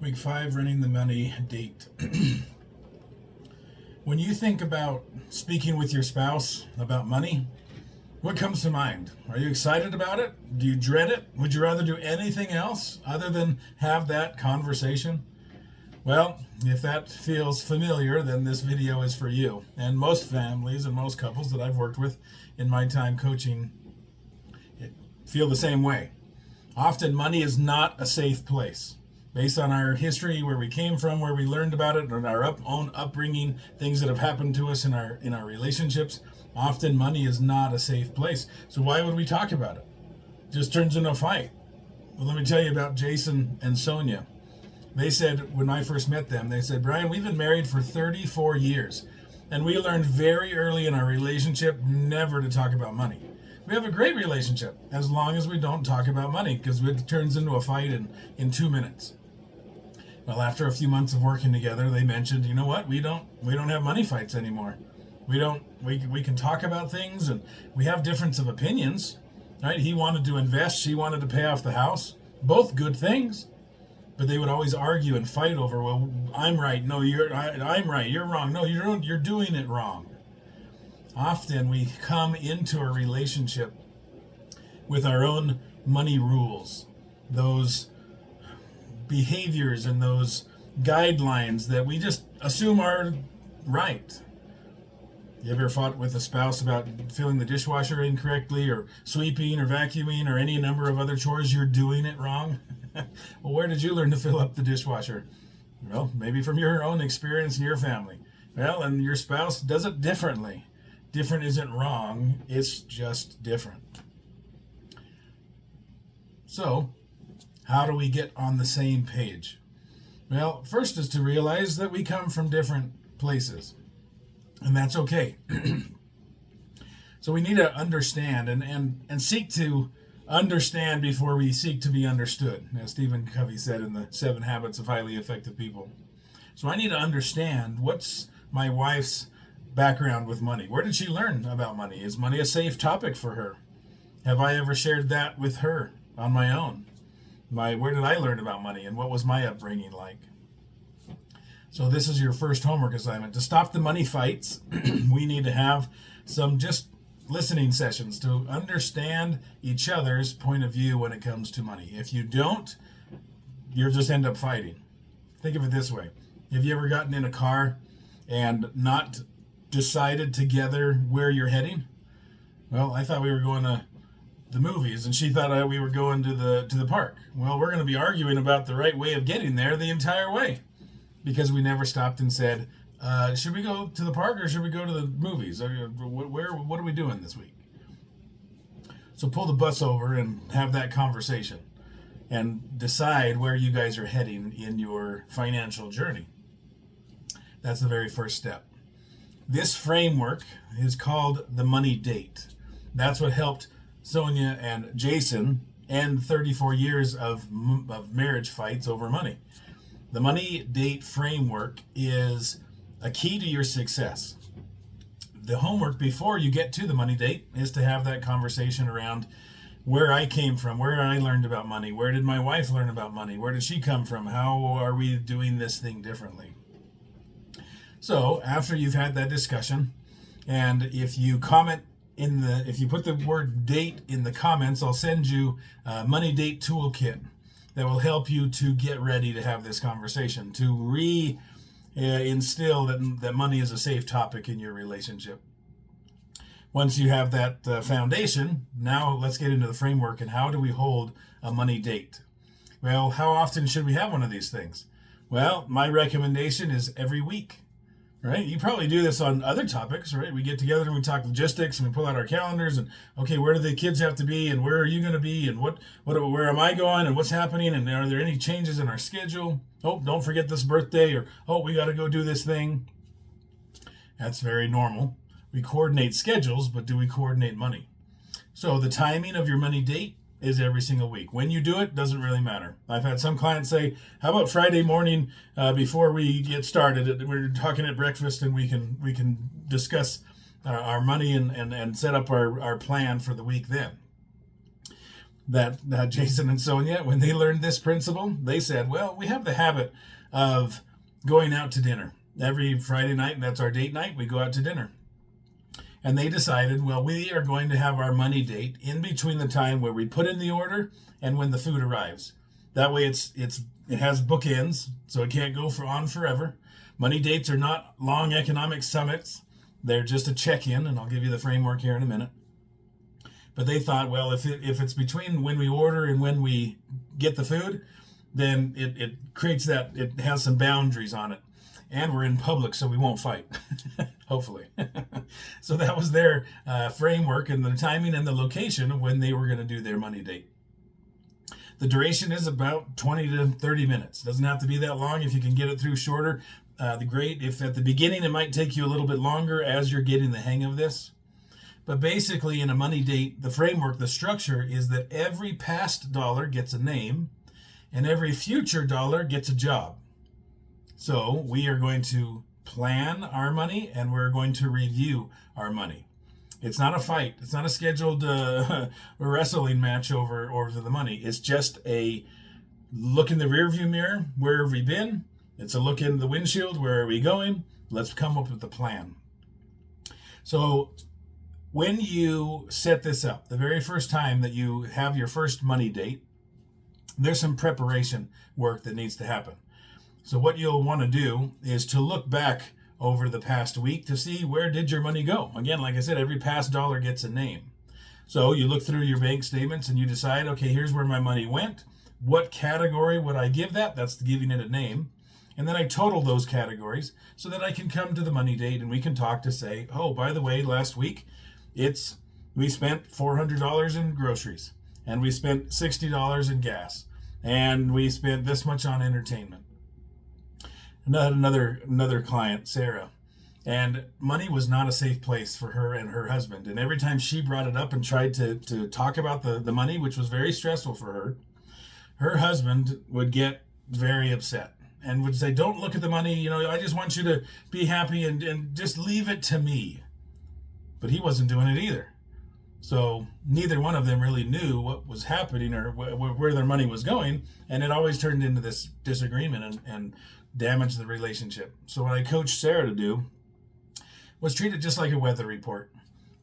Week 5, running the money date. When you think about speaking with your spouse about money, what comes to mind? Are you excited about it? Do you dread it? Would you rather do anything else other than have that conversation? Well, if that feels familiar, then this video is for you. And most families and most couples that I've worked with in my time coaching feel the same way. Often money is not a safe place. Based on our history, where we came from, where we learned about it, and our own upbringing, things that have happened to us in our relationships, often money is not a safe place. So why would we talk about it? It just turns into a fight. Well, let me tell you about Jason and Sonia. They said, when I first met them, they said, Bryan, we've been married for 34 years, and we learned very early in our relationship never to talk about money. We have a great relationship as long as we don't talk about money, because it turns into a fight in 2 minutes. Well, after a few months of working together, they mentioned, you know what? We don't have money fights anymore. We can talk about things, and we have difference of opinions, right? He wanted to invest, she wanted to pay off the house. Both good things, but they would always argue and fight over, well, I'm right. No, I'm right. You're wrong. No, you're doing it wrong. Often we come into a relationship with our own money rules, those behaviors and those guidelines that we just assume are right. You ever fought with a spouse about filling the dishwasher incorrectly, or sweeping or vacuuming, or any number of other chores? You're doing it wrong. Well, where did you learn to fill up the dishwasher? Well, maybe from your own experience in your family. Well, and your spouse does it differently. Different isn't wrong, it's just different. So, how do we get on the same page? Well, first is to realize that we come from different places, and that's okay. So we need to understand and seek to understand before we seek to be understood, as Stephen Covey said in the 7 Habits of Highly Effective People. So I need to understand, what's my wife's background with money? Where did she learn about money? Is money a safe topic for her? Have I ever shared that with her on my own? Where did I learn about money, and what was my upbringing like? So this is your first homework assignment. To stop the money fights, we need to have some just listening sessions to understand each other's point of view when it comes to money. If you don't, you'll just end up fighting. Think of it this way. Have you ever gotten in a car and not decided together where you're heading? Well, I thought we were going to the movies, and she thought we were going to the park. Well, we're going to be arguing about the right way of getting there the entire way, because we never stopped and said, should we go to the park or should we go to the movies? What are we doing this week? So pull the bus over and have that conversation and decide where you guys are heading in your financial journey. That's the very first step. This framework is called the Money Date. That's what helped Sonia and Jason end 34 years of marriage fights over money. The Money Date framework is a key to your success. The homework before you get to the Money Date is to have that conversation around where I came from, where I learned about money, where did my wife learn about money, where did she come from, how are we doing this thing differently? So after you've had that discussion, and if you comment if you put the word date in the comments, I'll send you a Money Date Toolkit that will help you to get ready to have this conversation, to instill that money is a safe topic in your relationship. Once you have that foundation, now let's get into the framework and how do we hold a money date? Well, how often should we have one of these things? Well, my recommendation is every week. Right? You probably do this on other topics, right? We get together and we talk logistics and we pull out our calendars and, okay, where do the kids have to be and where are you going to be and where am I going and what's happening and are there any changes in our schedule? Oh, don't forget this birthday, or, oh, we got to go do this thing. That's very normal. We coordinate schedules, but do we coordinate money? So the timing of your money date is every single week. When you do it doesn't really matter. I've had some clients say, how about Friday morning before we get started? We're talking at breakfast and we can discuss our money and set up our plan for the week then. that Jason and Sonia, when they learned this principle, they said, well, we have the habit of going out to dinner. Every Friday night, that's our date night, we go out to dinner. And they decided, well, we are going to have our money date in between the time where we put in the order and when the food arrives. That way it has bookends, so it can't go on forever. Money dates are not long economic summits. They're just a check-in, and I'll give you the framework here in a minute. But they thought, well, if it's between when we order and when we get the food, then it creates that, it has some boundaries on it. And we're in public, so we won't fight, hopefully. So that was their framework and the timing and the location of when they were going to do their money date. The duration is about 20 to 30 minutes. It doesn't have to be that long if you can get it through shorter. The great, if at the beginning it might take you a little bit longer as you're getting the hang of this. But basically in a money date, the framework, the structure is that every past dollar gets a name and every future dollar gets a job. So we are going to plan our money and we're going to review our money. It's not a fight. It's not a scheduled wrestling match over the money. It's just a look in the rearview mirror. Where have we been? It's a look in the windshield. Where are we going? Let's come up with a plan. So when you set this up, the very first time that you have your first money date, there's some preparation work that needs to happen. So what you'll want to do is to look back over the past week to see where did your money go. Again, like I said, every past dollar gets a name. So you look through your bank statements and you decide, okay, here's where my money went. What category would I give that? That's giving it a name. And then I total those categories so that I can come to the money date and we can talk to say, oh, by the way, last week we spent $400 in groceries and we spent $60 in gas and we spent this much on entertainment. Another client, Sarah, and money was not a safe place for her and her husband. And every time she brought it up and tried to talk about the money, which was very stressful for her husband would get very upset and would say, don't look at the money. I just want you to be happy and just leave it to me. But he wasn't doing it either. So neither one of them really knew what was happening or where their money was going. And it always turned into this disagreement and damaged the relationship. So what I coached Sarah to do was treat it just like a weather report.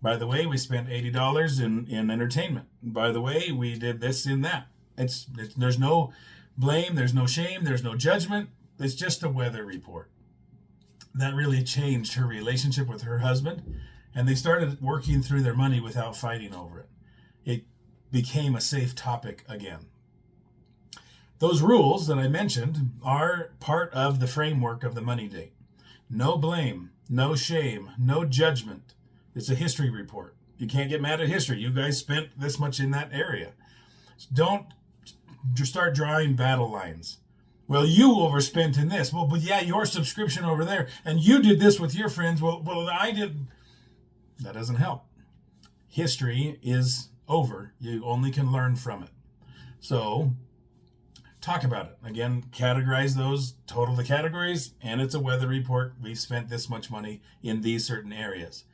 By the way, we spent $80 in entertainment. By the way, we did this and that. There's no blame, there's no shame, there's no judgment. It's just a weather report. That really changed her relationship with her husband, and they started working through their money without fighting over it. It became a safe topic again. Those rules that I mentioned are part of the framework of the money date. No blame, no shame, no judgment. It's a history report. You can't get mad at history. You guys spent this much in that area. Don't just start drawing battle lines. Well, you overspent in this. Well, but yeah, your subscription over there. And you did this with your friends. Well, I did. That doesn't help. History is over. You only can learn from it. So talk about it. Again, categorize those, total the categories, and it's a weather report. We spent this much money in these certain areas.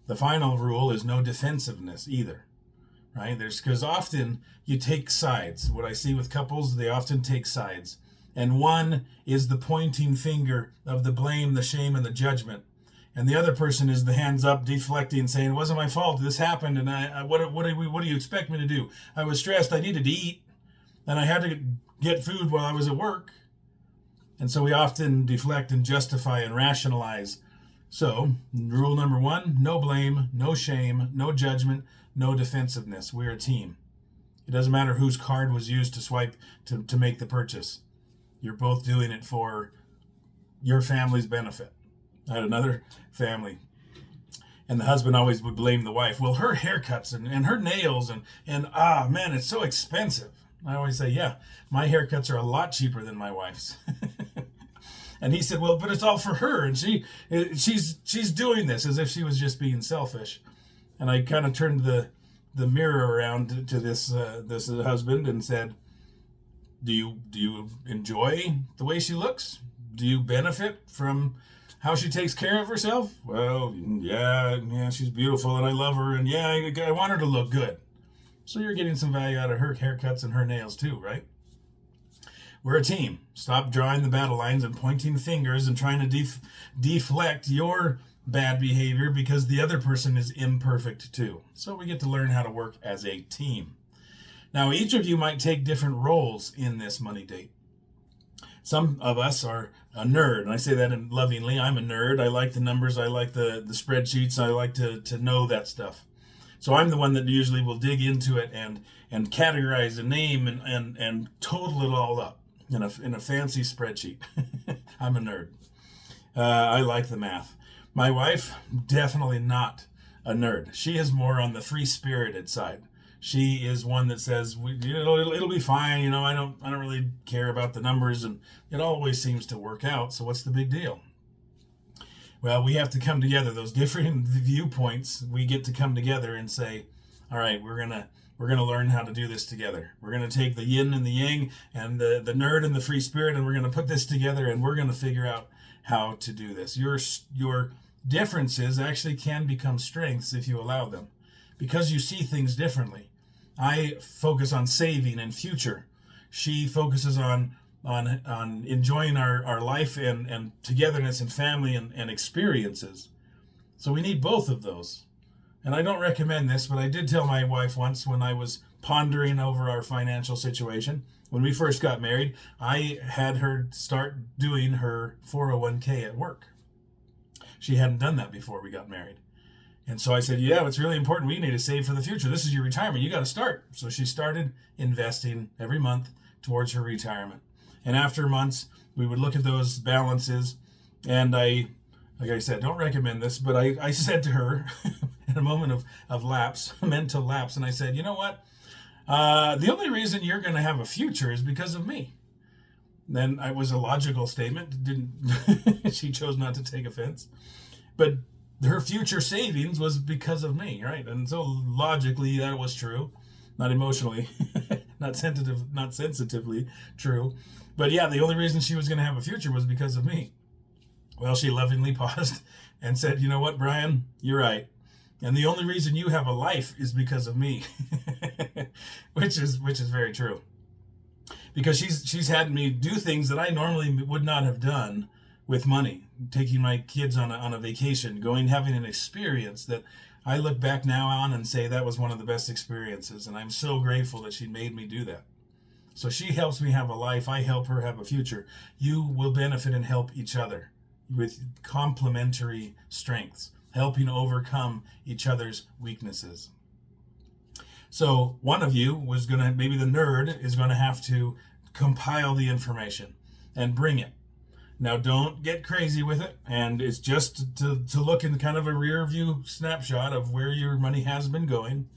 The final rule is no defensiveness either, right? Because often you take sides. What I see with couples, they often take sides. And one is the pointing finger of the blame, the shame, and the judgment. And the other person is the hands up, deflecting, saying, it wasn't my fault, this happened, and what do you expect me to do? I was stressed, I needed to eat, and I had to get food while I was at work. And so we often deflect and justify and rationalize. So, rule number 1, no blame, no shame, no judgment, no defensiveness. We're a team. It doesn't matter whose card was used to swipe to make the purchase. You're both doing it for your family's benefit. I had another family, and the husband always would blame the wife. Well, her haircuts and her nails and man, it's so expensive. I always say, yeah, my haircuts are a lot cheaper than my wife's. And he said, well, but it's all for her, and she's doing this as if she was just being selfish. And I kind of turned the mirror around to this husband and said, do you enjoy the way she looks? Do you benefit from how she takes care of herself? Well, yeah, she's beautiful and I love her, and yeah, I want her to look good. So you're getting some value out of her haircuts and her nails too, right? We're a team. Stop drawing the battle lines and pointing fingers and trying to deflect your bad behavior because the other person is imperfect too. So we get to learn how to work as a team. Now, each of you might take different roles in this money date. Some of us are a nerd, and I say that lovingly. I'm a nerd. I like the numbers. I like the spreadsheets. I like to know that stuff. So I'm the one that usually will dig into it and categorize a name and total it all up in a fancy spreadsheet. I'm a nerd. I like the math. My wife, definitely not a nerd. She is more on the free-spirited side. She is one that says, it'll be fine. I don't really care about the numbers, and it always seems to work out. So what's the big deal? Well, we have to come together. Those different viewpoints, we get to come together and say, all right, we're gonna learn how to do this together. We're gonna take the yin and the yang and the nerd and the free spirit, and we're gonna put this together, and we're gonna figure out how to do this. Your differences actually can become strengths if you allow them, because you see things differently. I focus on saving and future. She focuses on enjoying our life and togetherness and family and experiences. So we need both of those. And I don't recommend this, but I did tell my wife once when I was pondering over our financial situation. When we first got married, I had her start doing her 401k at work. She hadn't done that before we got married. And so I said, yeah, it's really important. We need to save for the future. This is your retirement. You got to start. So she started investing every month towards her retirement. And after months, we would look at those balances. And like I said, don't recommend this, but I said to her in a moment of lapse, mental lapse, and I said, you know what? The only reason you're going to have a future is because of me. Then it was a logical statement. She chose not to take offense. But her future savings was because of me, right? And so logically that was true, not emotionally, not sensitively true. But yeah, the only reason she was going to have a future was because of me. Well, she lovingly paused and said, you know what, Bryan, you're right. And the only reason you have a life is because of me, which is very true. Because she's had me do things that I normally would not have done with money, taking my kids on a vacation, having an experience that I look back now on and say that was one of the best experiences. And I'm so grateful that she made me do that. So she helps me have a life. I help her have a future. You will benefit and help each other with complementary strengths, helping overcome each other's weaknesses. So one of you maybe the nerd is going to have to compile the information and bring it. Now, don't get crazy with it, and it's just to look in kind of a rear view snapshot of where your money has been going,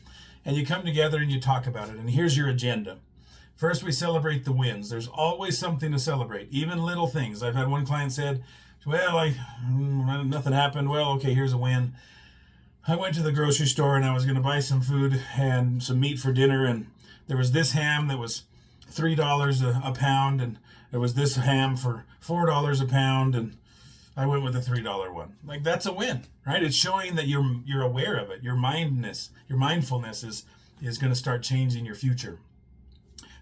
and you come together and you talk about it, and here's your agenda. First, we celebrate the wins. There's always something to celebrate, even little things. I've had one client said, well, nothing happened. Well, okay, here's a win. I went to the grocery store, and I was going to buy some food and some meat for dinner, and there was this ham that was $3 a pound, and there was this ham for $4 a pound, and I went with the $3 one. Like, that's a win, right? It's showing that you're aware of it. Your mindfulness is going to start changing your future.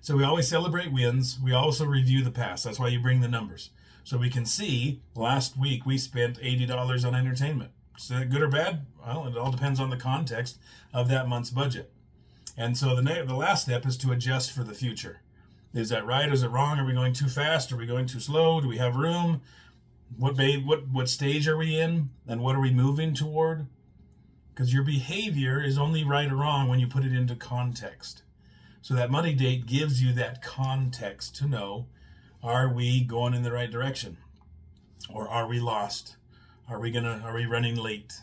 So we always celebrate wins. We also review the past. That's why you bring the numbers. So we can see last week we spent $80 on entertainment. Is that good or bad? Well, it all depends on the context of that month's budget. And so the last step is to adjust for the future. Is that right? Is it wrong? Are we going too fast? Are we going too slow? Do we have room? What stage are we in? And what are we moving toward? Because your behavior is only right or wrong when you put it into context. So that money date gives you that context to know, are we going in the right direction? Or are we lost? Are we running late?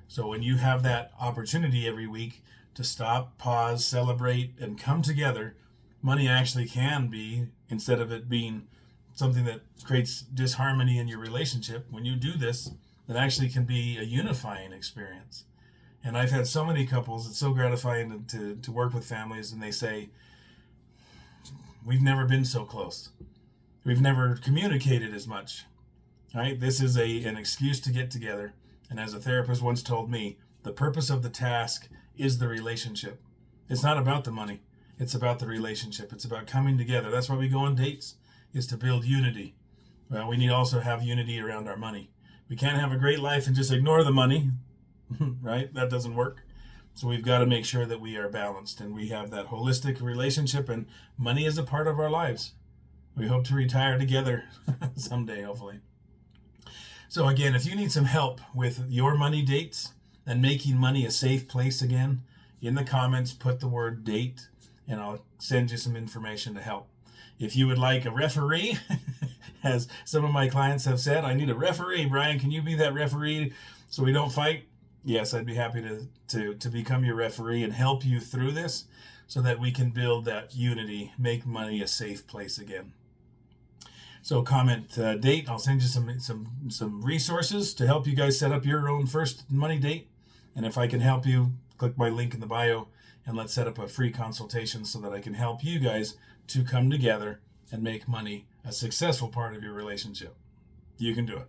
So when you have that opportunity every week to stop, pause, celebrate, and come together, money actually can be, instead of it being something that creates disharmony in your relationship, when you do this, it actually can be a unifying experience. And I've had so many couples, it's so gratifying to work with families, and they say, we've never been so close. We've never communicated as much. Right? This is an excuse to get together. And as a therapist once told me, the purpose of the task is the relationship. It's not about the money. It's about the relationship. It's about coming together. That's why we go on dates, is to build unity. Well, we need to also have unity around our money. We can't have a great life and just ignore the money, right? That doesn't work. So we've got to make sure that we are balanced and we have that holistic relationship, and money is a part of our lives. We hope to retire together someday, hopefully. So again, if you need some help with your money dates and making money a safe place again, in the comments, put the word date and I'll send you some information to help. If you would like a referee, as some of my clients have said, I need a referee. Bryan, can you be that referee so we don't fight? Yes, I'd be happy to become your referee and help you through this so that we can build that unity, make money a safe place again. So comment date. I'll send you some resources to help you guys set up your own first money date. And if I can help you, click my link in the bio and let's set up a free consultation so that I can help you guys to come together and make money a successful part of your relationship. You can do it.